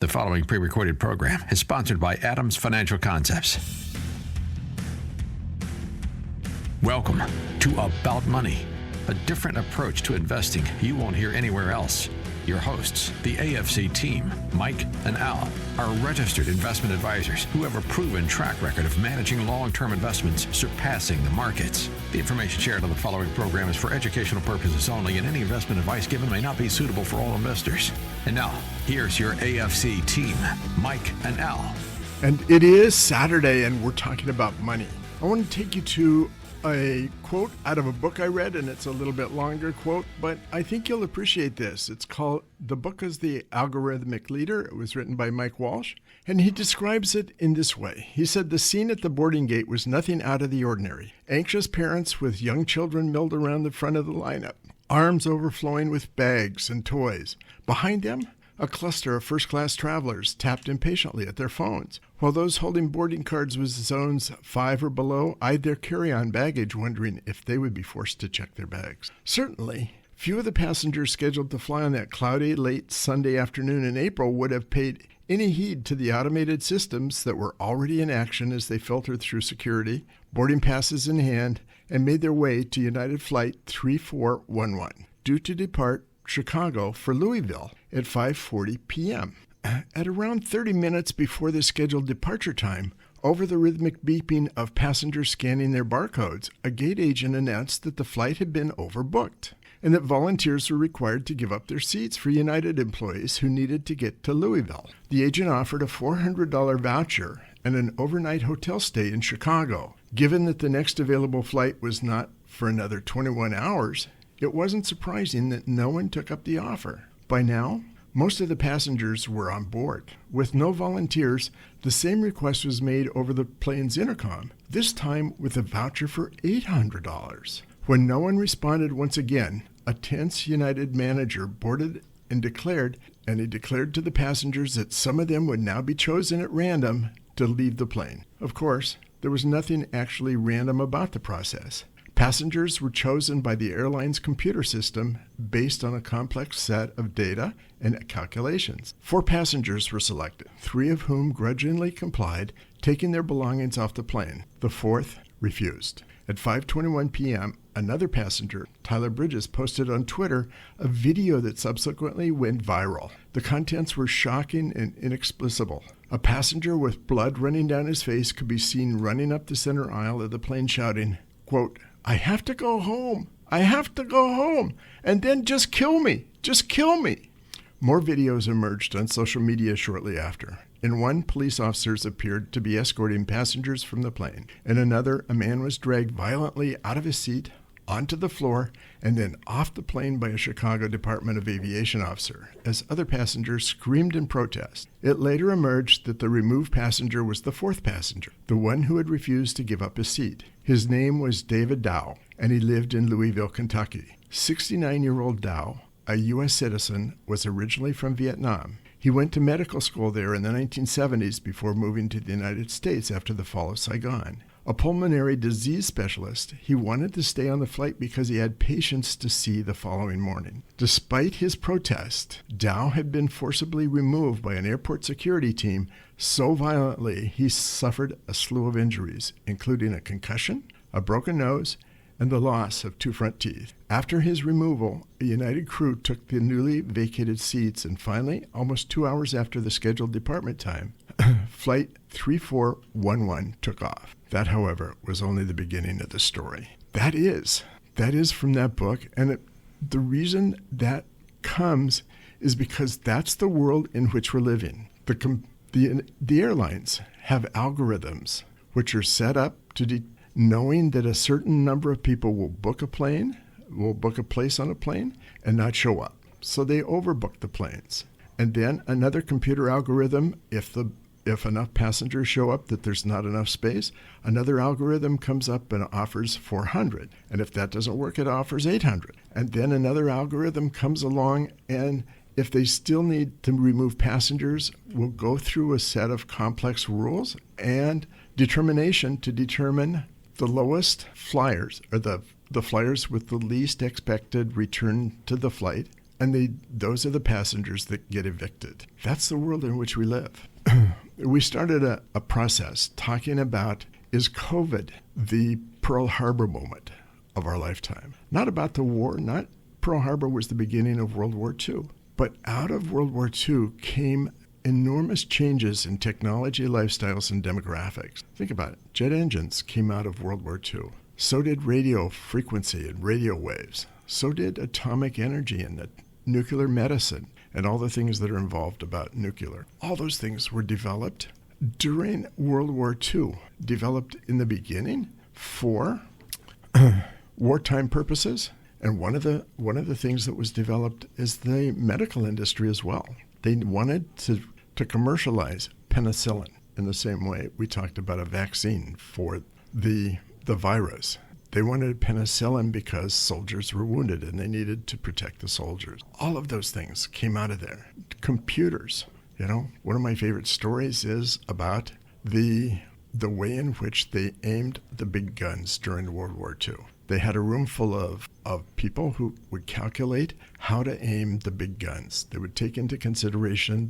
The following pre-recorded program is sponsored by Adams Financial Concepts. Welcome to About Money, a different approach to investing you won't hear anywhere else. Your hosts, the AFC team, Mike and Al, are registered investment advisors who have a proven track record of managing long-term investments surpassing the markets. The information shared on the following program is for educational purposes only, and any investment advice given may not be suitable for all investors. And now, here's your AFC team, Mike and Al. And it is Saturday, and we're talking about money. I want to take you to a quote out of a book I read, and it's a little bit longer quote, but I think you'll appreciate this. It's called, the book is The Algorithmic Leader. It was written by Mike Walsh, and he describes it in this way. He said, the scene at the boarding gate was nothing out of the ordinary. Anxious parents with young children milled around the front of the lineup, arms overflowing with bags and toys. Behind them, a cluster of first-class travelers tapped impatiently at their phones, while those holding boarding cards with zones 5 or below eyed their carry-on baggage, wondering if they would be forced to check their bags. Certainly, few of the passengers scheduled to fly on that cloudy, late Sunday afternoon in April would have paid any heed to the automated systems that were already in action as they filtered through security, boarding passes in hand, and made their way to United Flight 3411, due to depart Chicago for Louisville at 5:40 p.m. At around 30 minutes before the scheduled departure time, over the rhythmic beeping of passengers scanning their barcodes, a gate agent announced that the flight had been overbooked and that volunteers were required to give up their seats for United employees who needed to get to Louisville. The agent offered a $400 voucher and an overnight hotel stay in Chicago. Given that the next available flight was not for another 21 hours, it wasn't surprising that no one took up the offer. By now, most of the passengers were on board. With no volunteers, the same request was made over the plane's intercom, this time with a voucher for $800. When no one responded once again, a tense United manager boarded and declared to the passengers that some of them would now be chosen at random to leave the plane. Of course, there was nothing actually random about the process. Passengers were chosen by the airline's computer system based on a complex set of data and calculations. 4 passengers were selected, 3 of whom grudgingly complied, taking their belongings off the plane. The 4th refused. At 5:21 p.m., another passenger, Tyler Bridges, posted on Twitter a video that subsequently went viral. The contents were shocking and inexplicable. A passenger with blood running down his face could be seen running up the center aisle of the plane shouting, quote, "I have to go home. I have to go home. And then just kill me. Just kill me." More videos emerged on social media shortly after. In one, police officers appeared to be escorting passengers from the plane. In another, a man was dragged violently out of his seat, onto the floor, and then off the plane by a Chicago Department of Aviation officer, as other passengers screamed in protest. It later emerged that the removed passenger was the 4th passenger, the one who had refused to give up his seat. His name was David Dow, and he lived in Louisville, Kentucky. 69-year-old Dow, a U.S. citizen, was originally from Vietnam. He went to medical school there in the 1970s before moving to the United States after the fall of Saigon. A pulmonary disease specialist, he wanted to stay on the flight because he had patients to see the following morning. Despite his protest, Dow had been forcibly removed by an airport security team so violently he suffered a slew of injuries, including a concussion, a broken nose, and the loss of 2 front teeth. After his removal, a United crew took the newly vacated seats, and finally, almost 2 hours after the scheduled departure time, Flight 3411 took off. That, however, was only the beginning of the story. That is from that book, and the reason that comes is because that's the world in which we're living. The airlines have algorithms which are set up to knowing that a certain number of people will book a place on a plane and not show up. So they overbook the planes. And then another computer algorithm, if enough passengers show up that there's not enough space, another algorithm comes up and offers 400. And if that doesn't work, it offers 800. And then another algorithm comes along, and if they still need to remove passengers, will go through a set of complex rules and determination to determine the lowest flyers, or the flyers with the least expected return to the flight, and those are the passengers that get evicted. That's the world in which we live. We started a process talking about, is COVID the Pearl Harbor moment of our lifetime? Not about the war, not Pearl Harbor was the beginning of World War II, but out of World War II came enormous changes in technology, lifestyles, and demographics. Think about it. Jet engines came out of World War II. So did radio frequency and radio waves. So did atomic energy and the nuclear medicine and all the things that are involved about nuclear. All those things were developed during World War II, developed in the beginning for wartime purposes. And one of the things that was developed is the medical industry as well. They wanted to commercialize penicillin in the same way we talked about a vaccine for the virus. They wanted penicillin because soldiers were wounded and they needed to protect the soldiers. All of those things came out of there. Computers. One of my favorite stories is about the way in which they aimed the big guns during World War II. They had a room full of people who would calculate how to aim the big guns. They would take into consideration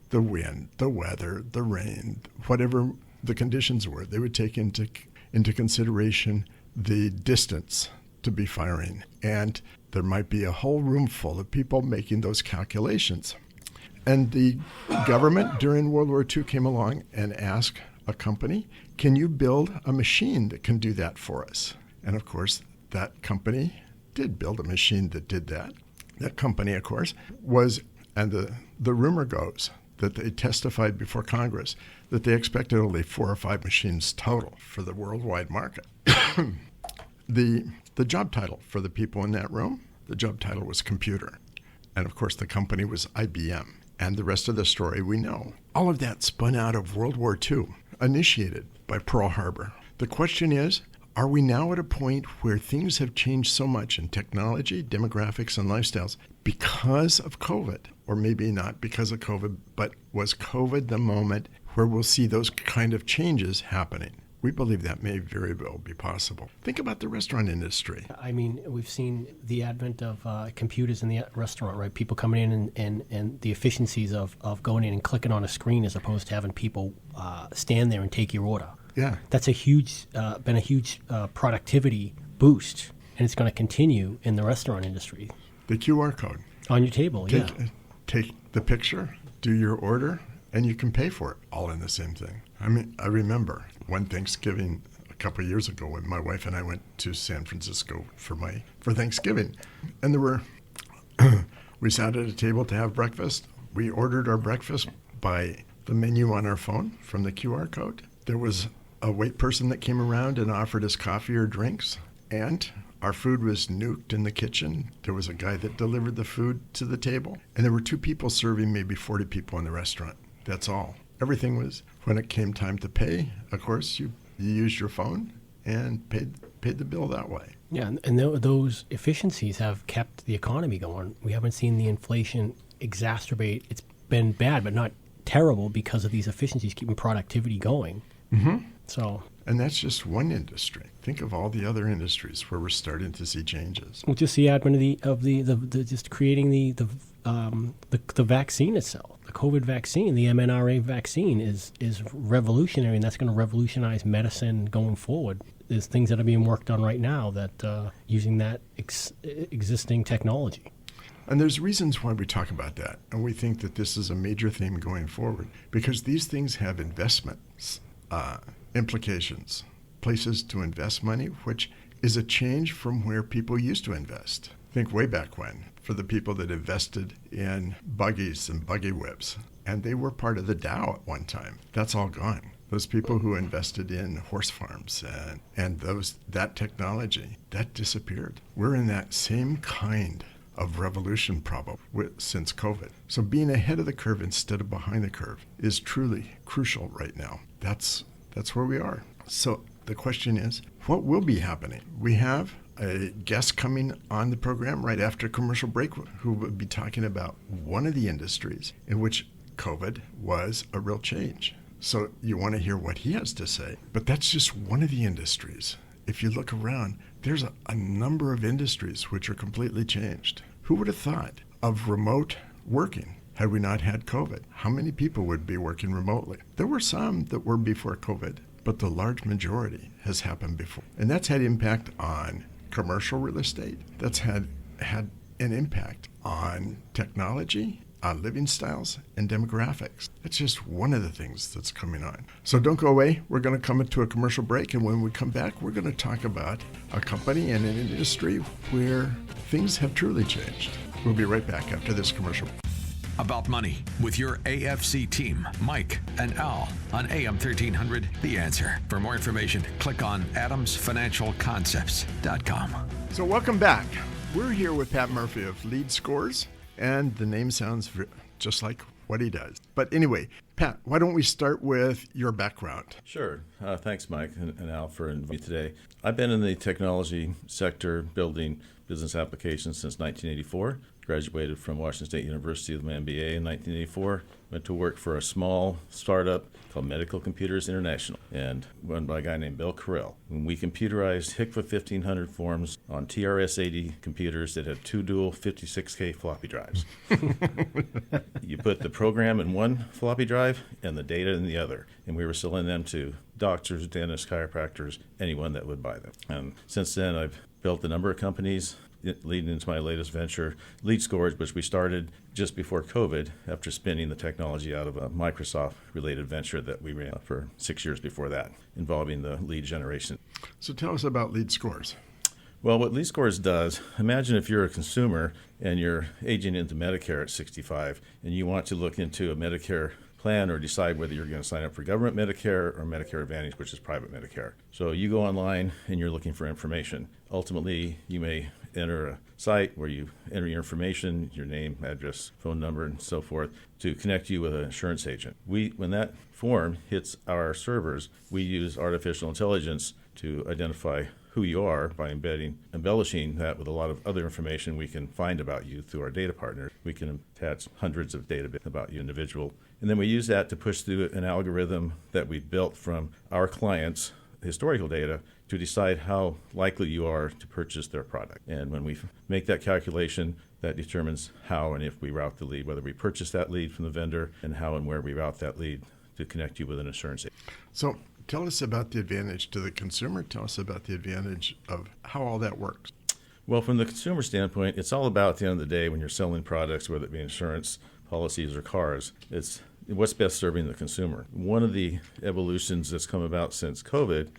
the wind, the weather, the rain, whatever the conditions were. They would take into consideration the distance to be firing. And there might be a whole room full of people making those calculations. And the government during World War II came along and asked a company, can you build a machine that can do that for us? And of course, that company did build a machine that did that. That company, of course, was, and the rumor goes that they testified before Congress that they expected only 4 or 5 machines total for the worldwide market. The job title for the people in that room, the job title was computer. And of course, the company was IBM. And the rest of the story we know. All of that spun out of World War II, initiated by Pearl Harbor. The question is, are we now at a point where things have changed so much in technology, demographics, and lifestyles because of COVID? Or maybe not because of COVID, but was COVID the moment where we'll see those kind of changes happening? We believe that may very well be possible. Think about the restaurant industry. I mean, we've seen the advent of computers in the restaurant, right? People coming in and the efficiencies of going in and clicking on a screen as opposed to having people stand there and take your order. Yeah. That's been a huge productivity boost, and it's going to continue in the restaurant industry. The QR code. On your table, Take the picture, do your order, and you can pay for it all in the same thing. I mean, I remember one Thanksgiving a couple of years ago when my wife and I went to San Francisco for Thanksgiving. And we sat at a table to have breakfast. We ordered our breakfast by the menu on our phone from the QR code. There was a wait person that came around and offered us coffee or drinks. And our food was nuked in the kitchen. There was a guy that delivered the food to the table. And there were 2 people serving maybe 40 people in the restaurant. That's all. Everything was, when it came time to pay, of course, you used your phone and paid the bill that way. Yeah, and those efficiencies have kept the economy going. We haven't seen the inflation exacerbate. It's been bad, but not terrible because of these efficiencies keeping productivity going. Mm-hmm. And that's just one industry. Think of all the other industries where we're starting to see changes. Well, just the advent of the just creating the vaccine itself, the COVID vaccine, the mRNA vaccine is revolutionary, and that's going to revolutionize medicine going forward. There's things that are being worked on right now that using that existing technology. And there's reasons why we talk about that, and we think that this is a major theme going forward because these things have investments, implications, places to invest money, which is a change from where people used to invest. Think way back when, for the people that invested in buggies and buggy whips, and they were part of the Dow at one time. That's all gone. Those people who invested in horse farms and that technology, that disappeared. We're in that same kind of revolution probably since COVID. So being ahead of the curve instead of behind the curve is truly crucial right now. That's where we are. So the question is, what will be happening? We have a guest coming on the program right after commercial break who will be talking about one of the industries in which COVID was a real change. So you want to hear what he has to say. But that's just one of the industries. If you look around, there's a number of industries which are completely changed. Who would have thought of remote working. Had we not had COVID, how many people would be working remotely? There were some that were before COVID, but the large majority has happened before. And that's had impact on commercial real estate. That's had an impact on technology, on living styles, and demographics. It's just one of the things that's coming on. So don't go away. We're going to come into a commercial break, and when we come back, we're going to talk about a company and an industry where things have truly changed. We'll be right back after this commercial. About Money with your AFC team, Mike and Al, on AM 1300, The Answer. For more information, click on adamsfinancialconcepts.com. So welcome back. We're here with Pat Murphy of Lead Scores, and the name sounds just like what he does. But anyway, Pat, why don't we start with your background? Sure. Thanks, Mike and Al, for inviting me today. I've been in the technology sector building business applications since 1984. Graduated from Washington State University with my MBA in 1984. Went to work for a small startup called Medical Computers International, and run by a guy named Bill Carell. When we computerized HCFA 1500 forms on TRS-80 computers that had two dual 56K floppy drives. You put the program in one floppy drive and the data in the other, and we were selling them to doctors, dentists, chiropractors, anyone that would buy them. And since then, I've built a number of companies, leading into my latest venture, Lead Scores, which we started just before COVID after spinning the technology out of a Microsoft-related venture that we ran for 6 years before that, involving the lead generation. So tell us about Lead Scores. Well, what Lead Scores does, imagine if you're a consumer and you're aging into Medicare at 65 and you want to look into a Medicare plan or decide whether you're going to sign up for government Medicare or Medicare Advantage, which is private Medicare. So you go online and you're looking for information. Ultimately, you may enter a site where you enter your information, your name, address, phone number, and so forth, to connect you with an insurance agent. When that form hits our servers, we use artificial intelligence to identify who you are by embellishing that with a lot of other information we can find about you through our data partner. We can attach hundreds of data about you individual. And then we use that to push through an algorithm that we built from our clients' historical data to decide how likely you are to purchase their product. And when we make that calculation, that determines how and if we route the lead, whether we purchase that lead from the vendor, and how and where we route that lead to connect you with an insurance agent. So tell us about the advantage to the consumer. Tell us about the advantage of how all that works. Well, from the consumer standpoint, it's all about, at the end of the day, when you're selling products, whether it be insurance, policies, or cars, it's what's best serving the consumer. One of the evolutions that's come about since COVID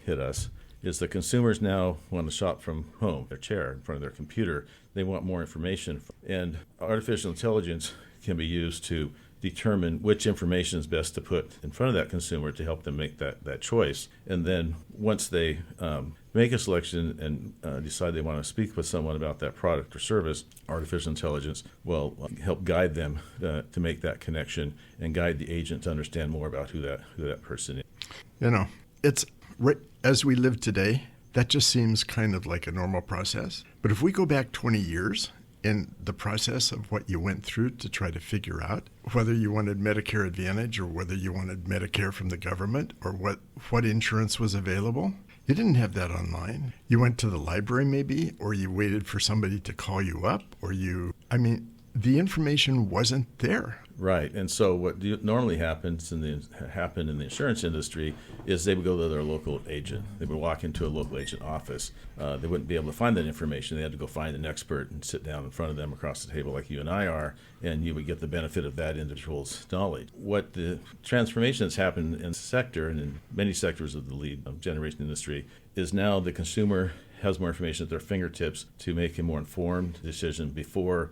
hit us is the consumers now want to shop from home, their chair, in front of their computer. They want more information. And artificial intelligence can be used to determine which information is best to put in front of that consumer to help them make that choice. And then once they make a selection and decide they want to speak with someone about that product or service, artificial intelligence will help guide them to make that connection and guide the agent to understand more about who that person is. You know, it's right as we live today, that just seems kind of like a normal process. But if we go back 20 years in the process of what you went through to try to figure out whether you wanted Medicare Advantage or whether you wanted Medicare from the government or what insurance was available, you didn't have that online. You went to the library maybe, or you waited for somebody to call you up, or the information wasn't there. Right, and so what normally happens in the insurance industry is they would go to their local agent. They would walk into a local agent office. They wouldn't be able to find that information. They had to go find an expert and sit down in front of them across the table like you and I are, and you would get the benefit of that individual's knowledge. What the transformation that's happened in the sector and in many sectors of the lead generation industry is now the consumer has more information at their fingertips to make a more informed decision before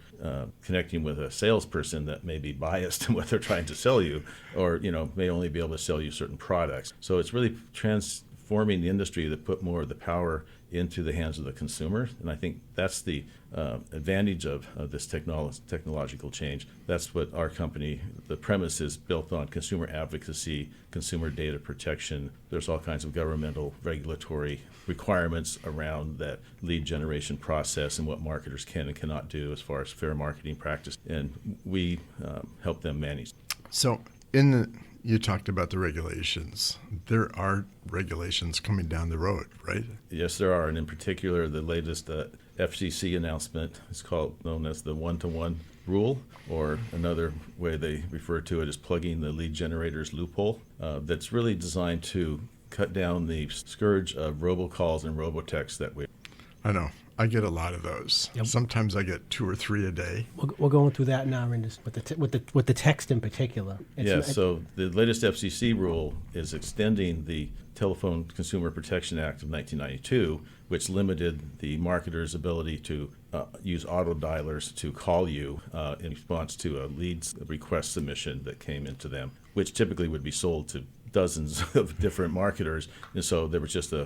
connecting with a salesperson that may be biased in what they're trying to sell you, or may only be able to sell you certain products. So it's really transforming the industry to put more of the power into the hands of the consumer, and I think that's the advantage of this technological change. That's what our company, the premise is built on: consumer advocacy, consumer data protection. There's all kinds of governmental regulatory requirements around that lead generation process and what marketers can and cannot do as far as fair marketing practice, and we help them manage. So you talked about the regulations. There are regulations coming down the road, right? Yes, there are, and in particular, the latest FCC announcement. It's known as the one-to-one rule, or another way they refer to it is plugging the lead generator's loophole. That's really designed to cut down the scourge of robocalls and robotexts that we. I know. I get a lot of those. Yep. Sometimes I get 2 or 3 a day. We're going through that now with the text in particular. So the latest FCC rule is extending the Telephone Consumer Protection Act of 1992, which limited the marketer's ability to use auto dialers to call you in response to a lead request submission that came into them, which typically would be sold to dozens of different marketers, and so there was just a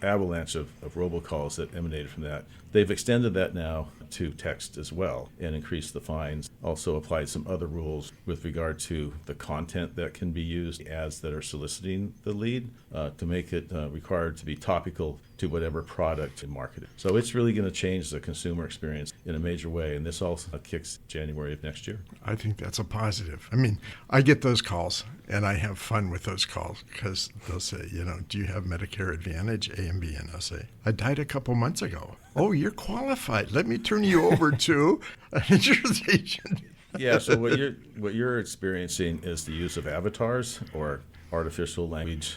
avalanche of robocalls that emanated from that. They've extended that now to text as well and increased the fines. Also applied some other rules with regard to the content that can be used, ads that are soliciting the lead, to make it required to be topical to whatever product is marketed. So it's really going to change the consumer experience in a major way, and this also kicks January of next year. I think that's a positive. I mean, I get those calls, and I have fun with those calls because they'll say, do you have Medicare Advantage A and B? And I'll say, I died a couple months ago. Oh, you're qualified. Let me turn you over to an insurance agent. Yeah, so what you're experiencing is the use of avatars or artificial language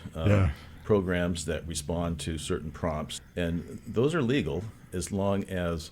programs that respond to certain prompts. And those are legal as long as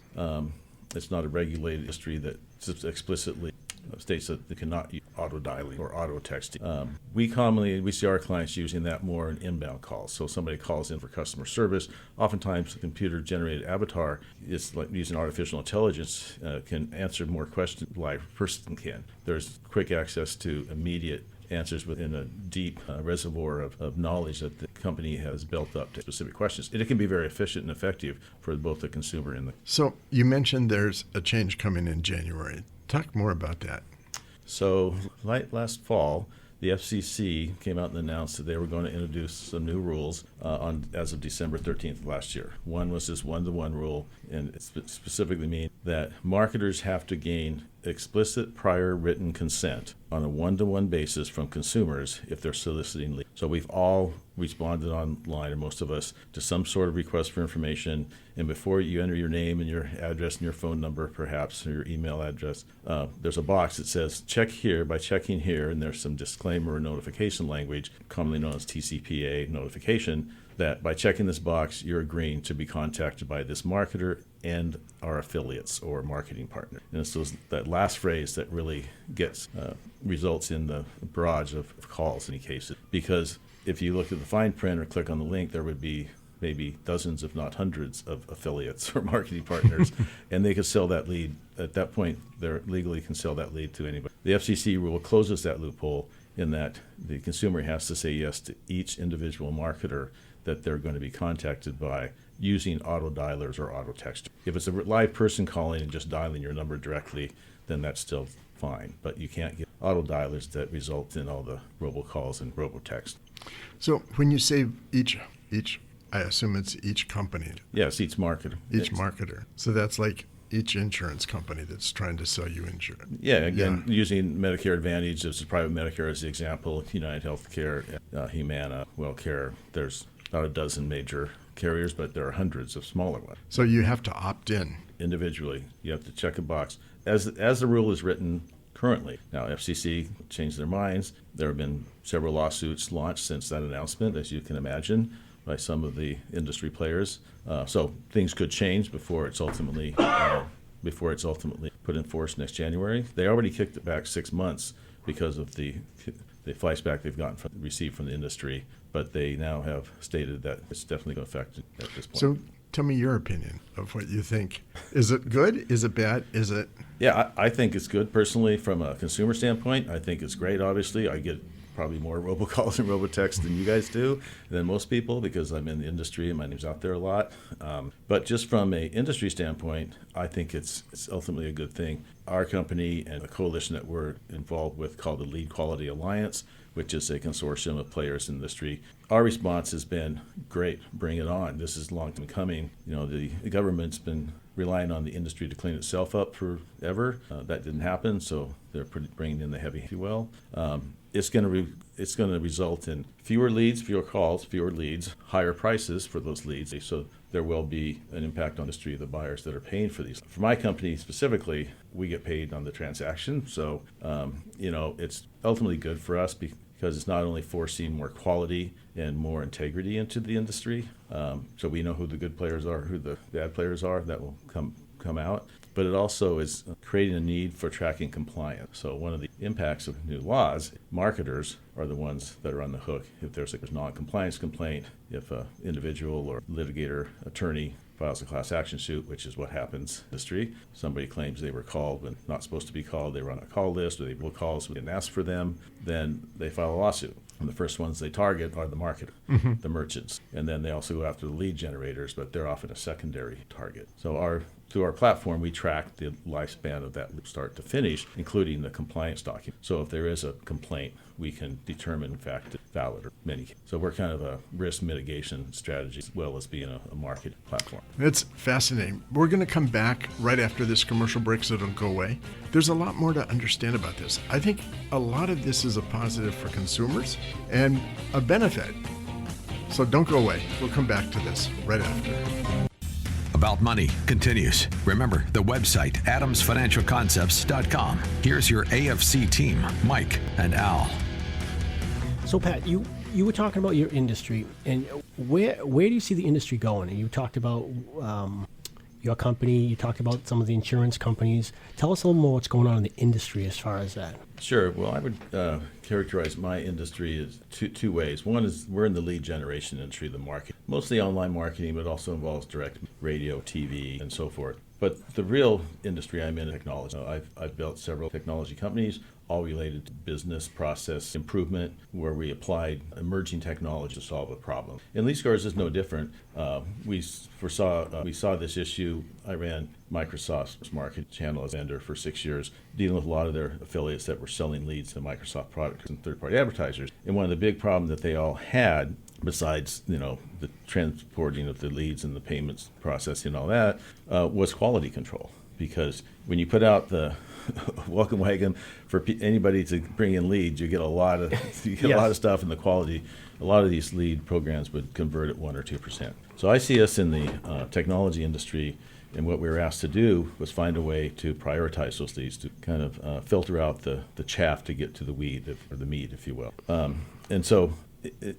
it's not a regulated industry that explicitly states that they cannot use auto dialing or auto texting. We see our clients using that more in inbound calls. So somebody calls in for customer service. Oftentimes, the computer-generated avatar is like using artificial intelligence can answer more questions than a live person can. There's quick access to immediate answers within a deep reservoir of knowledge that the company has built up to specific questions. It can be very efficient and effective for both the consumer and the. So you mentioned there's a change coming in January. Talk more about that. So last fall, the FCC came out and announced that they were going to introduce some new rules as of December 13th of last year. One was this one-to-one rule, and it specifically means that marketers have to gain explicit prior written consent on a one-to-one basis from consumers if they're soliciting leads. So we've all responded online, or most of us, to some sort of request for information, and before you enter your name and your address and your phone number, perhaps, or your email address, there's a box that says, check here by checking here, and there's some disclaimer or notification language, commonly known as TCPA notification, that by checking this box, you're agreeing to be contacted by this marketer and our affiliates or marketing partner. And it's that last phrase that really results in the barrage of calls in many cases. Because if you look at the fine print or click on the link, there would be maybe dozens, if not hundreds, of affiliates or marketing partners, and they could sell that lead. At that point, they legally can sell that lead to anybody. The FCC rule closes that loophole in that the consumer has to say yes to each individual marketer that they're going to be contacted by using auto dialers or auto text. If it's a live person calling and just dialing your number directly, then that's still fine. But you can't get auto dialers that result in all the robocalls and robotext. So when you say each, I assume it's each company. Yes, each marketer. Each marketer. So that's like each insurance company that's trying to sell you insurance. Yeah, again, using Medicare Advantage as private Medicare as the example, United Healthcare, Humana, WellCare, there's about a dozen major carriers, but there are hundreds of smaller ones. So you have to opt in. Individually, you have to check a box. As the rule is written currently. Now, FCC changed their minds. There have been several lawsuits launched since that announcement, as you can imagine, by some of the industry players. So things could change before it's ultimately put in force next January. They already kicked it back 6 months because of the flashback they've received from the industry, but they now have stated that it's definitely going to affect it at this point. So tell me your opinion of what you think. Is it good? Is it bad? Is it? Yeah, I think it's good personally from a consumer standpoint. I think it's great, obviously. I get probably more robocalls and robotexts than you guys do, than most people, because I'm in the industry and my name's out there a lot. But just from an industry standpoint, I think it's ultimately a good thing. Our company and a coalition that we're involved with called the Lead Quality Alliance, which is a consortium of players in the industry. Our response has been great, bring it on. This is long time coming. The government's been relying on the industry to clean itself up forever. That didn't happen, so they're bringing in the heavy, if you will. It's going to it's going to result in fewer leads, fewer calls, fewer leads, higher prices for those leads. So there will be an impact on the industry of the buyers that are paying for these. For my company specifically, we get paid on the transaction. So, it's ultimately good for us because it's not only forcing more quality and more integrity into the industry. So we know who the good players are, who the bad players are that will come out. But it also is creating a need for tracking compliance. So one of the impacts of new laws, marketers are the ones that are on the hook if there's a non-compliance complaint, if an individual or litigator attorney files a class action suit, which is what happens in the industry. Somebody claims they were called when not supposed to be called, they were on a call list, or they will calls we didn't ask for them, then they file a lawsuit. And the first ones they target are the marketer, the merchants. And then they also go after the lead generators, but they're often a secondary target. So through our platform, we track the lifespan of that start to finish, including the compliance document. So if there is a complaint, we can determine, in fact, it's valid or many. So we're kind of a risk mitigation strategy as well as being a market platform. It's fascinating. We're going to come back right after this commercial break, so don't go away. There's a lot more to understand about this. I think a lot of this is a positive for consumers and a benefit. So don't go away. We'll come back to this right after. About Money continues. Remember the website, adamsfinancialconcepts.com. Here's your AFC team, Mike and Al. So, Pat, you were talking about your industry, and where do you see the industry going? And you talked about your company. You talked about some of the insurance companies. Tell us a little more what's going on in the industry as far as that. Sure. Well, I would characterize my industry as two ways. One is we're in the lead generation industry, the market, mostly online marketing, but also involves direct radio, TV, and so forth. But the real industry I'm in is technology. I've built several technology companies, all related to business process improvement, where we applied emerging technology to solve a problem. And LeadScores is no different. We saw this issue. I ran Microsoft's market channel as vendor for 6 years, dealing with a lot of their affiliates that were selling leads to Microsoft products and third-party advertisers. And one of the big problems that they all had, besides the transporting of the leads and the payments processing and all that, was quality control. Because when you put out the welcome wagon for anybody to bring in leads, you get a lot of a lot of stuff, and the quality. A lot of these lead programs would convert at 1 or 2%. So I see us in the technology industry, and what we were asked to do was find a way to prioritize those leads, to kind of filter out the chaff to get to the weed, or the meat, if you will. And so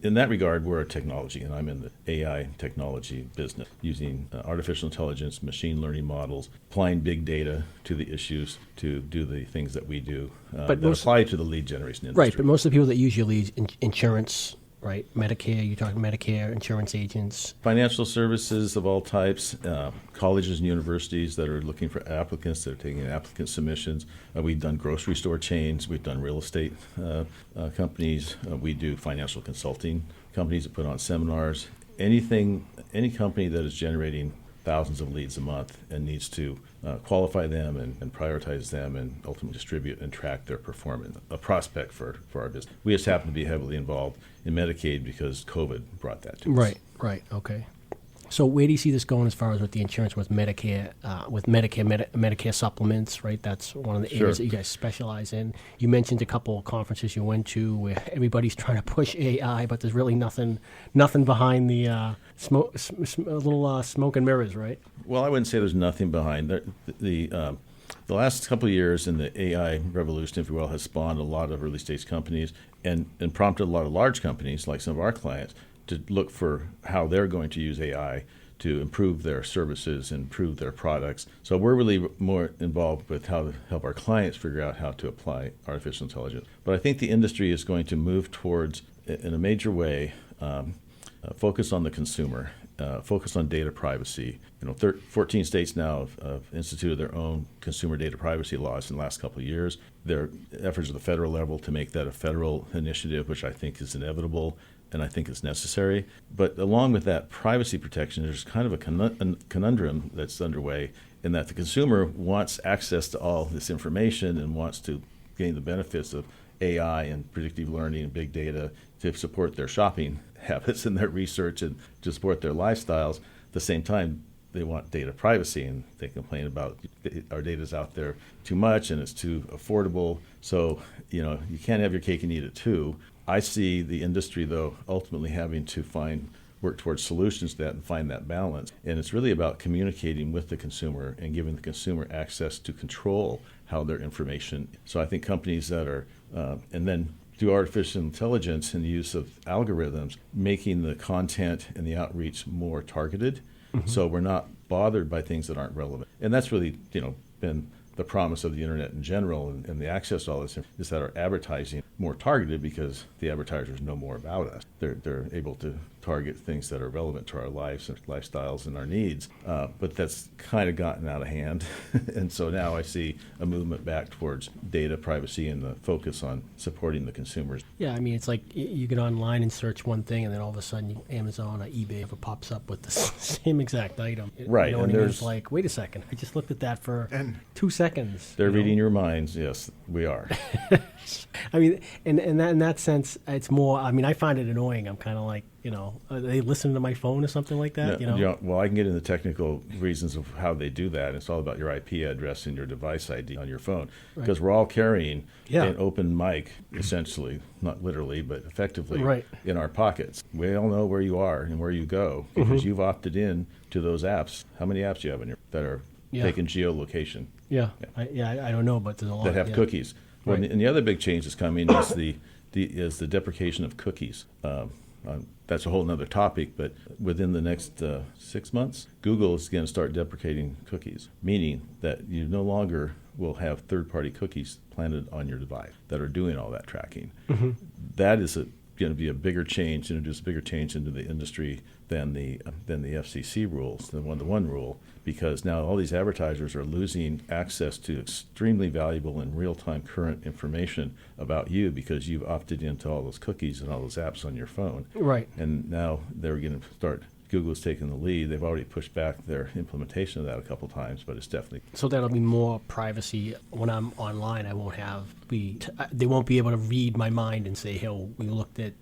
in that regard, we're a technology, and I'm in the AI technology business, using artificial intelligence, machine learning models, applying big data to the issues to do the things that we do that apply to the lead generation industry. Right, but most of the people that use your leads, insurance, right? Medicare, you're talking Medicare, insurance agents. Financial services of all types, colleges and universities that are looking for applicants, that are taking applicant submissions. We've done grocery store chains. We've done real estate companies. We do financial consulting companies that put on seminars. Any company that is generating thousands of leads a month and needs to qualify them and prioritize them and ultimately distribute and track their performance, a prospect for our business. We just happen to be heavily involved in Medicaid because COVID brought that to us. Right, okay. So where do you see this going as far as with the insurance, with Medicare, Medicare supplements, right? That's one of the areas that you guys specialize in. You mentioned a couple of conferences you went to where everybody's trying to push AI, but there's really nothing behind the smoke and mirrors, right? Well, I wouldn't say there's nothing behind. The last couple of years in the AI revolution, if you will, has spawned a lot of early-stage companies and prompted a lot of large companies, like some of our clients, to look for how they're going to use AI to improve their services, improve their products. So we're really more involved with how to help our clients figure out how to apply artificial intelligence. But I think the industry is going to move towards, in a major way, focus on the consumer, focus on data privacy. 14 states now have instituted their own consumer data privacy laws in the last couple of years. There are efforts at the federal level to make that a federal initiative, which I think is inevitable and I think is necessary. But along with that privacy protection, there's kind of a conundrum that's underway in that the consumer wants access to all this information and wants to gain the benefits of AI and predictive learning and big data to support their shopping habits and their research and to support their lifestyles. At the same time, they want data privacy, and they complain about our data's out there too much and it's too affordable. So, you can't have your cake and eat it too. I see the industry, though, ultimately having to work towards solutions to that and find that balance. And it's really about communicating with the consumer and giving the consumer access to control how their information. So I think companies that are, and then through artificial intelligence and the use of algorithms, making the content and the outreach more targeted. Mm-hmm. So we're not bothered by things that aren't relevant. And that's really, been the promise of the internet in general and the access to all this is that our advertising more targeted because the advertisers know more about us. They're able to target things that are relevant to our lives and lifestyles and our needs. But that's kind of gotten out of hand. And so now I see a movement back towards data privacy and the focus on supporting the consumers. Yeah, I mean, it's like you get online and search one thing, and then all of a sudden Amazon or eBay pops up with the same exact item. Right. You know what I mean? It's like, wait a second, I just looked at that for 2 seconds. They're reading your minds. Yes, we are. I mean, in that sense, it's more, I mean, I find it annoying. I'm kind of like, are they listening to my phone or something like that? Well, I can get into the technical reasons of how they do that. It's all about your IP address and your device ID on your phone. Because we're all carrying an open mic, essentially, not literally, but effectively, in our pockets. We all know where you are and where you go because you've opted in to those apps. How many apps do you have in your that are taking geolocation? I don't know, but there's a lot that have cookies. Well, and the other big change that's coming is the deprecation of cookies. That's a whole other topic, but within the next 6 months, Google is going to start deprecating cookies, meaning that you no longer will have third-party cookies planted on your device that are doing all that tracking. Mm-hmm. That is going to be a bigger change, introduce a bigger change into the industry than the FCC rules, the one-to-one rule, because now all these advertisers are losing access to extremely valuable and real-time current information about you because you've opted into all those cookies and all those apps on your phone. Right. And now they're going to start. Google's taking the lead. They've already pushed back their implementation of that a couple times, but it's definitely... So that'll be more privacy. When I'm online, I won't they won't be able to read my mind and say, hey, we looked at...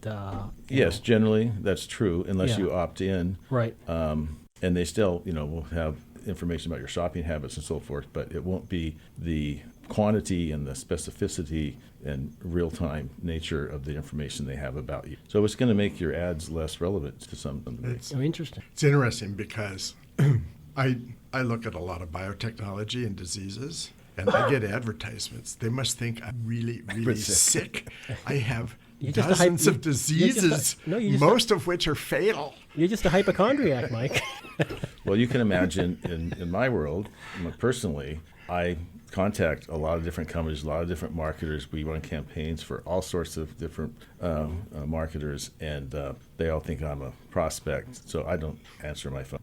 Yes, generally that's true, unless you opt in. Right. And they still, will have information about your shopping habits and so forth, but it won't be the quantity and the specificity and real-time nature of the information they have about you. So it's going to make your ads less relevant to some degree. It's interesting. It's interesting because I look at a lot of biotechnology and diseases, and I get advertisements. They must think I'm really, really sick. I have dozens of diseases, most of which are fatal. You're just a hypochondriac, Mike. Well, you can imagine in my world, personally, I contact a lot of different companies, a lot of different marketers. We run campaigns for all sorts of different marketers, and they all think I'm a prospect, so I don't answer my phone.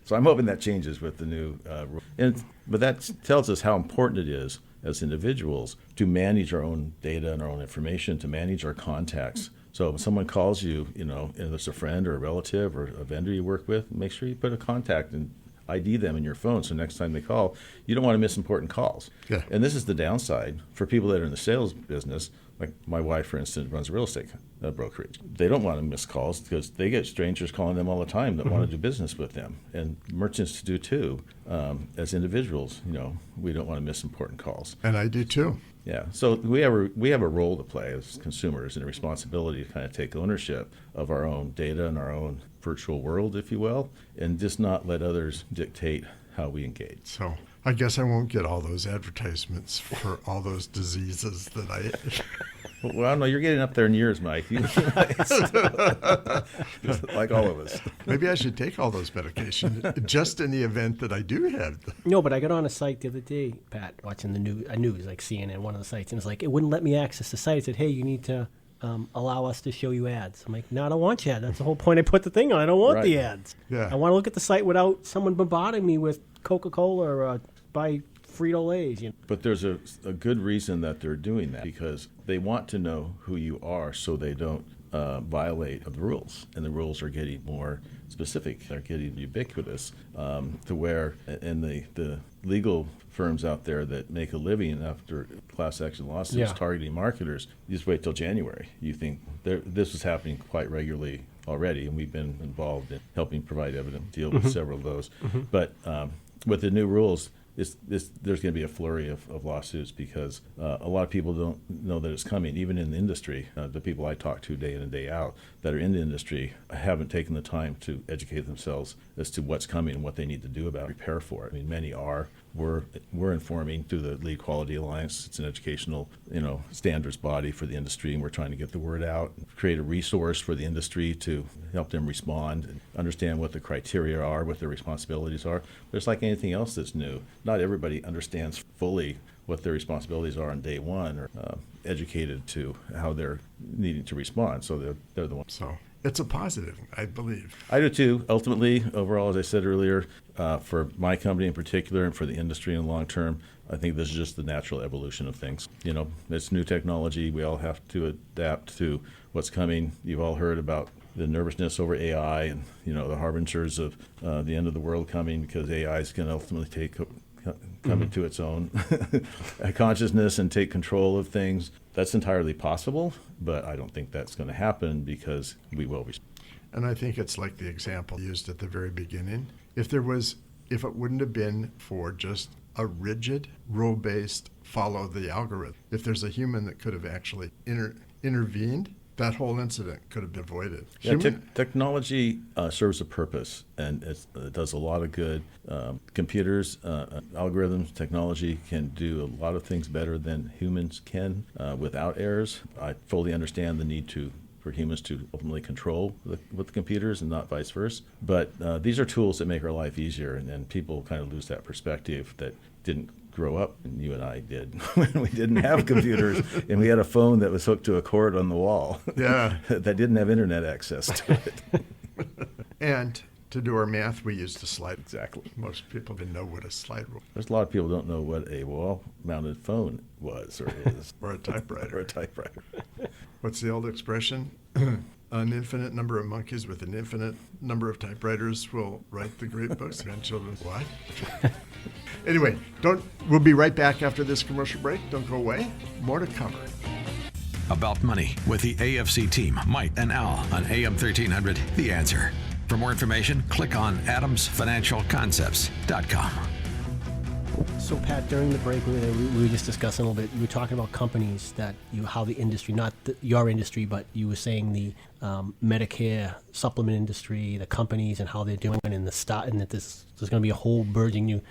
So I'm hoping that changes with the new rule. But that tells us how important it is as individuals to manage our own data and our own information, to manage our contacts. So if someone calls you, and it's a friend or a relative or a vendor you work with, make sure you put a contact and ID them in your phone, so next time they call, you don't want to miss important calls. Yeah. And this is the downside for people that are in the sales business. Like my wife, for instance, runs a real estate brokerage. They don't want to miss calls because they get strangers calling them all the time that want to do business with them. And merchants do too. As individuals, we don't want to miss important calls. And I do too. Yeah, so we have a role to play as consumers and a responsibility to kind of take ownership of our own data and our own virtual world, if you will, and just not let others dictate how we engage. So I guess I won't get all those advertisements for all those diseases that I... Well, I don't know. You're getting up there in years, Mike. Just like all of us. Maybe I should take all those medications just in the event that I do have them. No, but I got on a site the other day, Pat, watching the news, like CNN, one of the sites, and it's like, it wouldn't let me access the site. It said, hey, you need to allow us to show you ads. I'm like, no, I don't want you ads. That's the whole point I put the thing on. I don't want the ads. Yeah. I want to look at the site without someone bombarding me with Coca-Cola or by Frito-Lays. But there's a good reason that they're doing that, because they want to know who you are so they don't violate the rules. And the rules are getting more specific. They're getting ubiquitous to where, and the legal firms out there that make a living after class action lawsuits targeting marketers, you just wait till January. You think this was happening quite regularly already, and we've been involved in helping provide evidence, deal with several of those. But with the new rules, there's going to be a flurry of lawsuits because a lot of people don't know that it's coming, even in the industry. The people I talk to day in and day out that are in the industry haven't taken the time to educate themselves as to what's coming and what they need to do about it, prepare for it. I mean, many are. We're informing through the Lead Quality Alliance. It's an educational, standards body for the industry, and we're trying to get the word out, create a resource for the industry to help them respond and understand what the criteria are, what their responsibilities are. But it's like anything else that's new. Not everybody understands fully what their responsibilities are on day one or educated to how they're needing to respond. So they're the ones. So it's a positive, I believe. I do too. Ultimately, overall, as I said earlier, for my company in particular and for the industry in the long term, I think this is just the natural evolution of things. It's new technology. We all have to adapt to what's coming. You've all heard about the nervousness over AI and, the harbingers of the end of the world coming because AI is going to ultimately come into its own consciousness and take control of things. That's entirely possible, but I don't think that's going to happen because we will respond. And I think it's like the example used at the very beginning. If it wouldn't have been for just a rigid, rule-based follow the algorithm, if there's a human that could have actually intervened, that whole incident could have been avoided. Yeah, technology serves a purpose, and it does a lot of good. Computers, algorithms, technology can do a lot of things better than humans can without errors. I fully understand the need for humans to ultimately control with the computers and not vice versa. But these are tools that make our life easier, and people kind of lose that perspective that didn't grow up, and you and I did, when we didn't have computers and we had a phone that was hooked to a cord on the wall. Yeah. That didn't have internet access to it. And to do our math, we used a slide. Exactly. Most people didn't know what a slide rule There's a lot of people don't know what a wall-mounted phone was or is. or a typewriter. Or a typewriter. What's the old expression? An infinite number of monkeys with an infinite number of typewriters will write the great books. Grandchildren, what? Anyway, we'll be right back after this commercial break. Don't go away. More to cover. About Money with the AFC team, Mike and Al on AM 1300, The Answer. For more information, click on adamsfinancialconcepts.com. So, Pat, during the break, we were just discussing a little bit. You were talking about companies how the industry, not your industry, but you were saying the Medicare supplement industry, the companies, and how they're doing, and that there's going to be a whole burgeoning new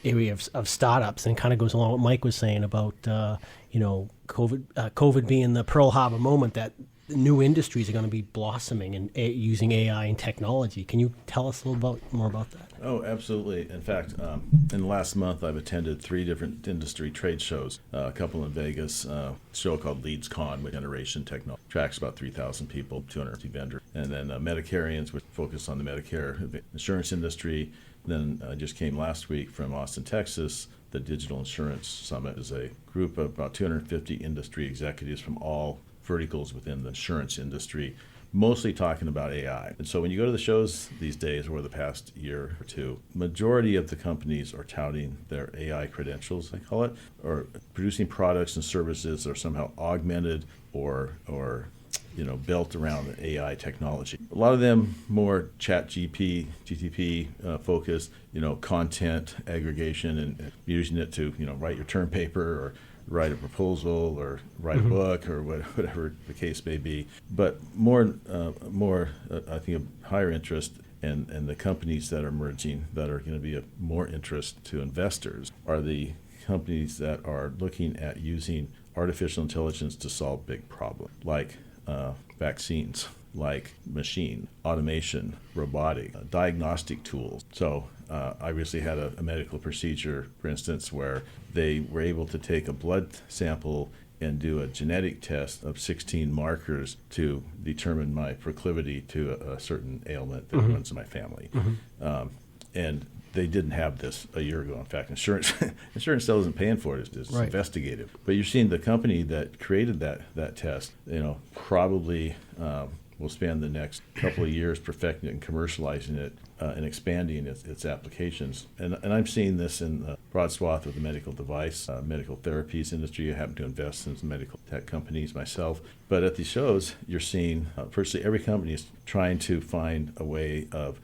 area of startups, and it kind of goes along with what Mike was saying about COVID being the Pearl Harbor moment, that new industries are going to be blossoming and using AI and technology. Can you tell us a little more about that? Oh, absolutely. In fact, in the last month, I've attended 3 different industry trade shows, a couple in Vegas, a show called Leads Con with Generation Technology, tracks about 3,000 people, 250 vendors, and then Medicarians, which focus on the Medicare insurance industry. Then I just came last week from Austin, Texas. The Digital Insurance Summit is a group of about 250 industry executives from all verticals within the insurance industry, mostly talking about AI. And so when you go to the shows these days, or the past year or two, majority of the companies are touting their AI credentials, I call it, or producing products and services that are somehow augmented or built around AI technology. A lot of them more GTP focused, content aggregation and using it to, write your term paper or write a proposal or write a book or whatever the case may be. But more, I think, a higher interest and the companies that are emerging that are going to be of more interest to investors are the companies that are looking at using artificial intelligence to solve big problems, like vaccines, like machine, automation, robotic, diagnostic tools. So I recently had a medical procedure, for instance, where they were able to take a blood sample and do a genetic test of 16 markers to determine my proclivity to a certain ailment that runs in my family. And they didn't have this a year ago. In fact, insurance still isn't paying for it. It's investigative. But you're seeing the company that created that test, probably will spend the next couple of years perfecting it and commercializing it and expanding its applications. And I'm seeing this in broad swath of the medical device, medical therapies industry. I happen to invest in some medical tech companies myself. But at these shows, you're seeing virtually every company is trying to find a way of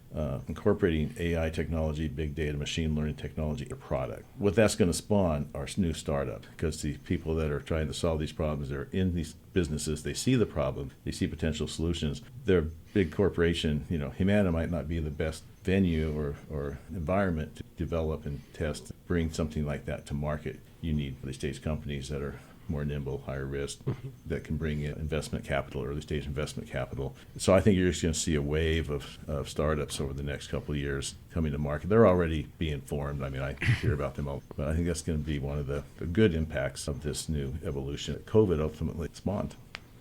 incorporating AI technology, big data, machine learning technology, a product. What that's going to spawn are new startups, because the people that are trying to solve these problems, they're in these businesses, they see the problem, they see potential solutions. They're a big corporation, Humana might not be the best venue or environment to develop and test, bring something like that to market. You need early stage companies that are more nimble, higher risk, that can bring in investment capital, early stage investment capital. So I think you're just going to see a wave of startups over the next couple of years coming to market. They're already being formed. I mean, I hear about them all. But I think that's going to be one of the good impacts of this new evolution that COVID ultimately spawned.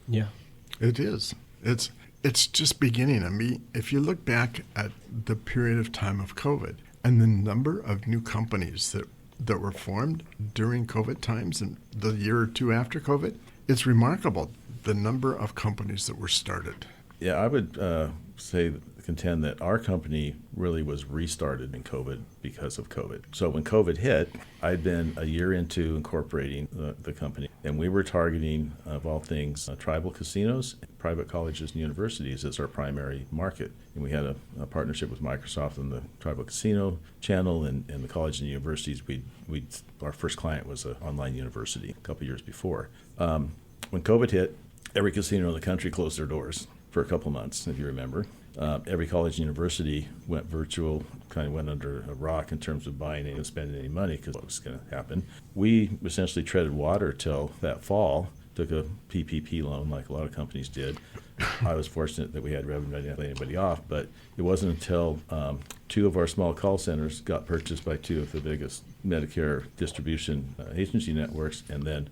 Yeah. It is. It's just beginning. I mean, if you look back at the period of time of COVID and the number of new companies that were formed during COVID times and the year or two after COVID, it's remarkable the number of companies that were started. Yeah, I would contend that our company really was restarted in COVID because of COVID. So when COVID hit, I'd been a year into incorporating the company, and we were targeting, of all things, tribal casinos, private colleges and universities as our primary market. And we had a partnership with Microsoft on the tribal casino channel, and the college and universities. Our first client was an online university a couple years before. When COVID hit, every casino in the country closed their doors for a couple months, if you remember. Every college and university went virtual, kind of went under a rock in terms of buying and spending any money, because what was going to happen. We essentially treaded water till that fall, took a PPP loan like a lot of companies did. I was fortunate that we had revenue, I didn't lay anybody off, but it wasn't until two of our small call centers got purchased by two of the biggest Medicare distribution agency networks, and then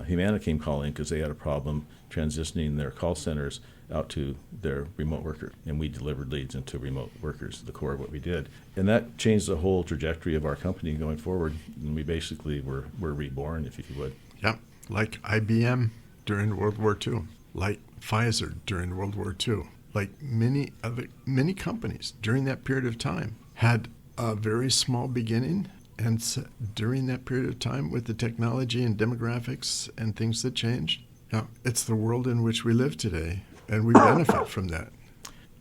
Humana came calling because they had a problem transitioning their call centers out to their remote workers, and we delivered leads into remote workers, the core of what we did. And that changed the whole trajectory of our company going forward, and we basically were reborn, if you would. Yeah, like IBM during World War II, like Pfizer during World War II, like many companies during that period of time had a very small beginning, and during that period of time with the technology and demographics and things that changed, it's the world in which we live today. And we benefit from that.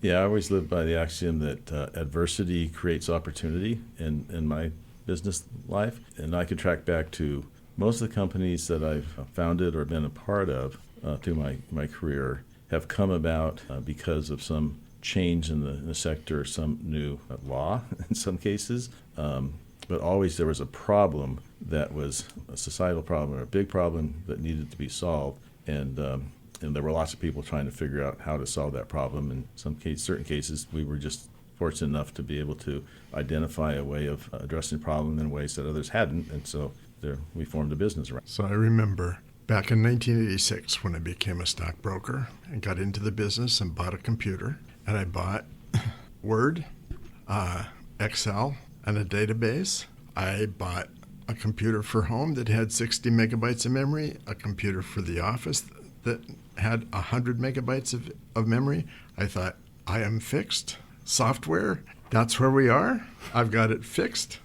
Yeah, I always live by the axiom that adversity creates opportunity in my business life. And I could track back to most of the companies that I've founded or been a part of through my career have come about because of some change in the sector, some new law in some cases. But always there was a problem that was a societal problem or a big problem that needed to be solved. And there were lots of people trying to figure out how to solve that problem. In certain cases, we were just fortunate enough to be able to identify a way of addressing the problem in ways that others hadn't. And so we formed a business around. So I remember back in 1986 when I became a stockbroker and got into the business and bought a computer. And I bought Word, Excel, and a database. I bought a computer for home that had 60 megabytes of memory, a computer for the office that had 100 megabytes of memory. I thought, I am fixed. Software, that's where we are. I've got it fixed.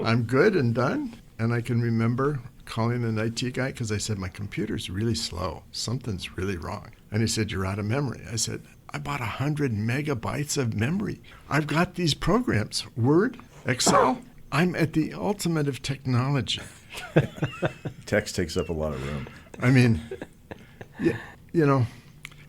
I'm good and done. And I can remember calling an IT guy because I said, my computer's really slow. Something's really wrong. And he said, you're out of memory. I said, I bought 100 megabytes of memory. I've got these programs, Word, Excel. I'm at the ultimate of technology. Text takes up a lot of room. I mean,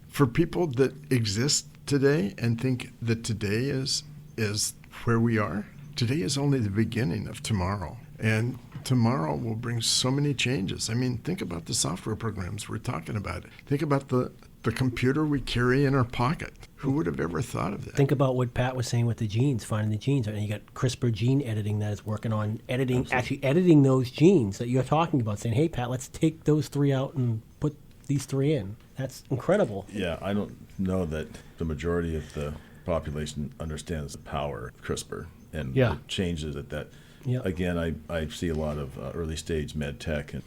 for people that exist today and think that today is where we are, today is only the beginning of tomorrow. And tomorrow will bring so many changes. I mean, think about the software programs we're talking about. Think about the computer we carry in our pocket. Who would have ever thought of that? Think about what Pat was saying with the genes, finding the genes. And you got CRISPR gene editing that is working on editing those genes that you're talking about, saying, hey, Pat, let's take those three out and put these three in. That's incredible. Yeah, I don't know that the majority of the population understands the power of CRISPR and the changes that. Yeah. Again, I see a lot of early stage med tech and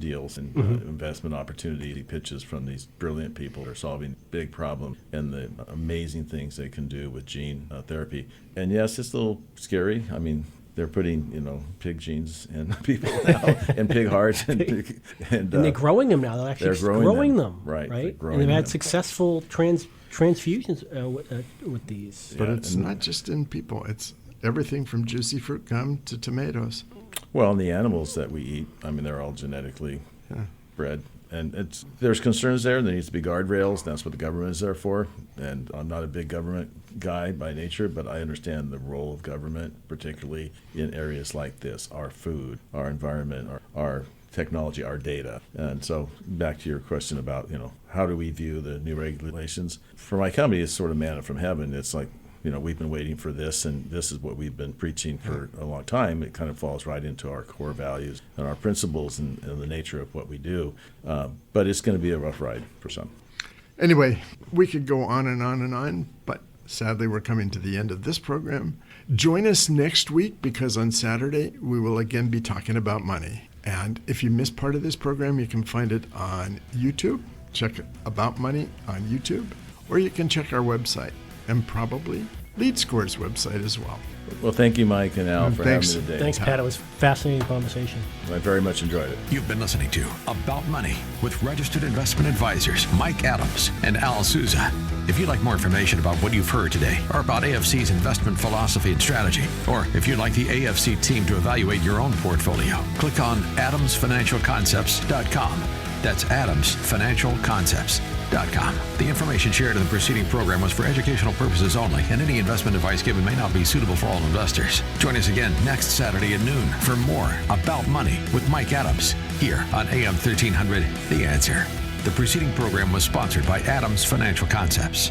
deals and investment opportunity pitches from these brilliant people who are solving big problems and the amazing things they can do with gene therapy. And yes, it's a little scary. I mean, they're putting, pig genes in people now, and pig hearts, and they're growing them now. They're actually growing them. Right. And they've had successful transfusions with these. But it's not just in people. It's everything from juicy fruit gum to tomatoes. Well, and the animals that we eat, they're all genetically bred. And there's concerns there, and there needs to be guardrails. That's what the government is there for. And I'm not a big government guy by nature, but I understand the role of government, particularly in areas like this, our food, our environment, our technology, our data. And so back to your question about, how do we view the new regulations? For my company, it's sort of manna from heaven. It's like, we've been waiting for this, and this is what we've been preaching for a long time. It kind of falls right into our core values and our principles and the nature of what we do. But it's going to be a rough ride for some. Anyway, we could go on and on and on, but sadly we're coming to the end of this program. Join us next week, because on Saturday we will again be talking about money. And if you missed part of this program, you can find it on YouTube. Check About Money on YouTube, or you can check our website, and probably LeadScore's website as well. Well, thank you, Mike and Al, for Thanks. having me today. Thanks, Pat. It was a fascinating conversation. I very much enjoyed it. You've been listening to About Money with registered investment advisors Mike Adams and Al Souza. If you'd like more information about what you've heard today, or about AFC's investment philosophy and strategy, or if you'd like the AFC team to evaluate your own portfolio, click on adamsfinancialconcepts.com. That's adamsfinancialconcepts.com. The information shared in the preceding program was for educational purposes only, and any investment advice given may not be suitable for all investors. Join us again next Saturday at noon for more About Money with Mike Adams here on AM 1300, The Answer. The preceding program was sponsored by Adams Financial Concepts.